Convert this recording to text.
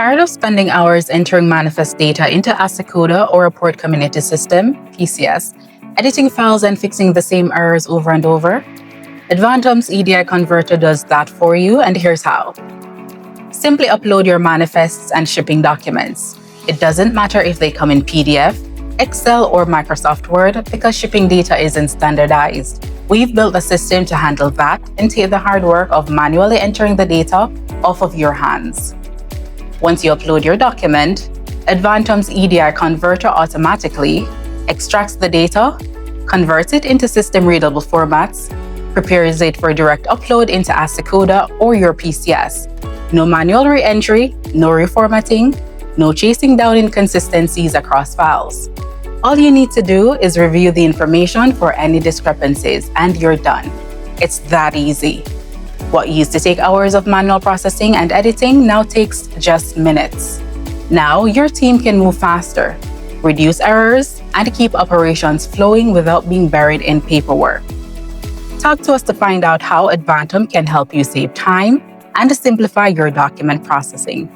Tired of spending hours entering manifest data into ASYCUDA or a port community system, PCS, editing files and fixing the same errors over and over? ADVANTUM's EDI converter does that for you, and here's how. Simply upload your manifests and shipping documents. It doesn't matter if they come in PDF, Excel, or Microsoft Word because shipping data isn't standardized. We've built a system to handle that and take the hard work of manually entering the data off of your hands. Once you upload your document, ADVANTUM's EDI converter automatically extracts the data, converts it into system-readable formats, prepares it for direct upload into ASYCUDA or your PCS. No manual re-entry, no reformatting, no chasing down inconsistencies across files. All you need to do is review the information for any discrepancies, and you're done. It's that easy. What used to take hours of manual processing and editing now takes just minutes. Now your team can move faster, reduce errors, and keep operations flowing without being buried in paperwork. Talk to us to find out how ADVANTUM can help you save time and simplify your document processing.